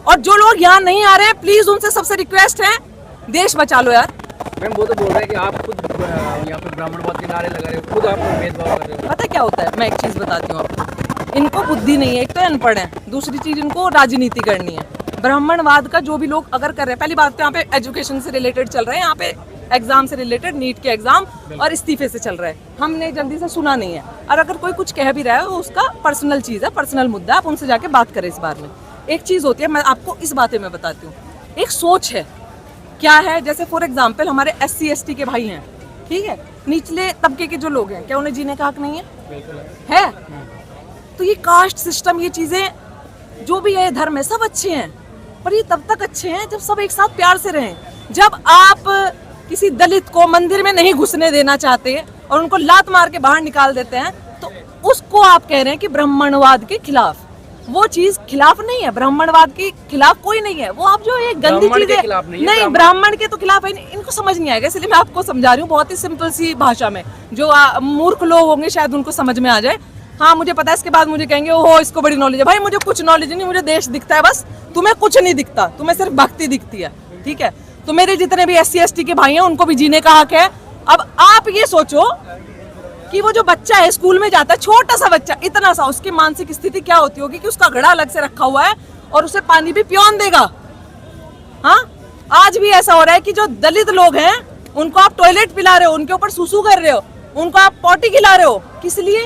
और जो लोग यहाँ नहीं आ रहे हैं प्लीज उनसे सबसे रिक्वेस्ट है, देश बचा लो यार। मैम वो तो बोल रहे हैं कि आप खुद यहाँ पे ब्राह्मणवाद के नारे लगा रहे हो, खुद आप भेदभाव कर रहे हो। पता क्या होता है, मैं एक चीज बताती हूँ आपको, इनको बुद्धि नहीं है, एक तो अनपढ़ है, दूसरी चीज इनको राजनीति करनी है। ब्राह्मणवाद का जो भी लोग अगर कर रहे हैं, पहली बात तो यहाँ पे एजुकेशन से रिलेटेड चल रहे हैं, यहाँ पे एग्जाम से रिलेटेड, नीट के एग्जाम और इस्तीफे से चल रहा है, हमने जल्दी से सुना नहीं है। और अगर कोई कुछ कह भी रहा है वो उसका पर्सनल चीज है, पर्सनल मुद्दा है, आप उनसे जाके बात करें इस बारे में। एक चीज होती है, मैं आपको इस बातें में बताती हूँ, एक सोच है क्या है। जैसे फॉर एग्जाम्पल हमारे SC ST के भाई हैं, ठीक है, निचले तबके के जो लोग हैं, क्या उन्हें जीने का हक नहीं है? तो ये कास्ट सिस्टम, ये चीजें जो भी है, धर्म है, सब अच्छे हैं, पर ये तब तक अच्छे हैं जब सब एक साथ प्यार से रहें। जब आप किसी दलित को मंदिर में नहीं घुसने देना चाहते और उनको लात मार के बाहर निकाल देते हैं, तो उसको आप कह रहे हैं कि ब्राह्मणवाद के खिलाफ। वो चीज खिलाफ नहीं है, ब्राह्मणवाद के खिलाफ कोई नहीं है। वो आप जो ये गंदी चीज है, नहीं ब्राह्मण के तो खिलाफ है, इनको समझ नहीं आएगा, इसलिए मैं आपको समझा रही हूँ बहुत ही सिंपल सी भाषा में, जो मूर्ख लोग होंगे शायद उनको समझ में आ जाए। हाँ मुझे पता है, इसके बाद मुझे कहेंगे ओहो इसको बड़ी नॉलेज है। भाई मुझे कुछ नॉलेज नहीं, मुझे देश दिखता है बस, तुम्हें कुछ नहीं दिखता, तुम्हें सिर्फ भक्ति दिखती है, ठीक है। तो मेरे जितने भी SC ST के भाई हैं उनको भी जीने का हक है। अब आप ये सोचो कि वो जो बच्चा है स्कूल में जाता है, छोटा सा बच्चा, इतना सा, उसकी मानसिक स्थिति क्या होती होगी कि उसका घड़ा अलग से रखा हुआ है और उसे पानी भी पियोन देगा। हाँ आज भी ऐसा हो रहा है कि जो दलित लोग हैं उनको आप टॉयलेट पिला रहे हो, उनके ऊपर सुसु कर रहे हो, उनको आप पॉटी खिला रहे हो, किस लिए?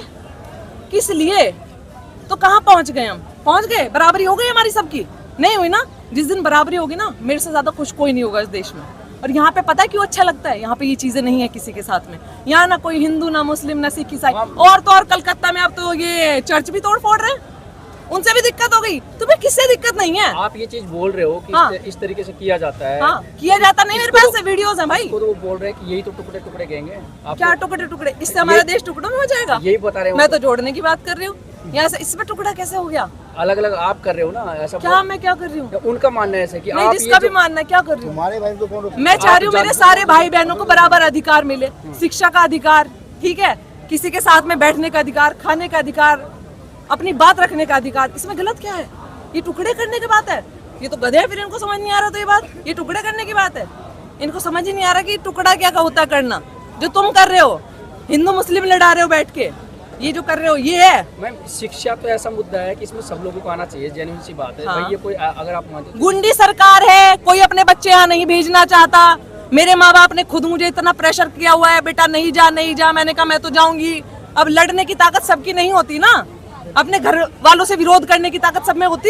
किस लिए? तो कहाँ पहुंच गए हम? पहुंच गए, बराबरी हो गई हमारी सबकी? नहीं हुई ना। जिस दिन बराबरी होगी ना, मेरे से ज्यादा खुश कोई नहीं होगा इस देश में। और यहाँ पे पता है क्यों अच्छा लगता है? यहाँ पे ये चीजें नहीं है किसी के साथ में। यहाँ ना कोई हिंदू, ना मुस्लिम, ना सिख, ईसाई, और तो और कलकत्ता में अब तो ये चर्च भी तोड़ फोड़ रहे हैं, उनसे भी दिक्कत हो गई। तुम्हें किससे दिक्कत नहीं है? आप ये चीज बोल रहे हो कि हाँ। इस तरीके से किया जाता है। हाँ किया जाता नहीं, मेरे पास वीडियोस हैं भाई। तो वो बोल रहे हैं कि यही तो टुकड़े टुकड़े गएंगे। क्या टुकड़े टुकड़े? इससे हमारा देश टुकड़ों में हो जाएगा? यही बता रहे हो। मैं तो जोड़ने की बात कर रही हूँ, यहाँ से इसमें टुकड़ा कैसे हो गया? अलग अलग आप कर रहे हो ना ऐसा। क्या मैं क्या कर रही हूँ? उनका मानना है ऐसा कि नहीं, आप जिसका भी मानना है, क्या कर रही हूँ? हमारे भाई को कौन मैं चाह रही हूँ मेरे सारे भाई बहनों को बराबर अधिकार मिले, शिक्षा का अधिकार, ठीक है, किसी के साथ में बैठने का अधिकार, खाने का अधिकार, अपनी बात रखने का अधिकार। इसमें गलत क्या है? ये टुकड़े करने की बात है? ये तो गधे हैं, फिर इनको समझ नहीं आ रहा। तो ये बात, ये टुकड़े करने की बात है, इनको समझ ही नहीं आ रहा कि टुकड़ा क्या होता है करना। जो तुम कर रहे हो, हिंदू मुस्लिम लड़ा रहे हो बैठ के, ये जो कर रहे हो ये है। मैम शिक्षा तो ऐसा मुद्दा है कि इसमें सब लोगों को आना चाहिए, जेन्युइन सी बात है। हाँ। भाई ये कोई अगर आप मानते गुंडी सरकार है, कोई अपने बच्चे यहाँ नहीं भेजना चाहता। मेरे माँ बाप ने खुद मुझे इतना प्रेशर किया हुआ है, बेटा नहीं जा नहीं जा, मैंने कहा मैं तो जाऊंगी। अब लड़ने की ताकत सबकी नहीं होती ना, अपने घर वालों से विरोध करने की ताकत सब में होती।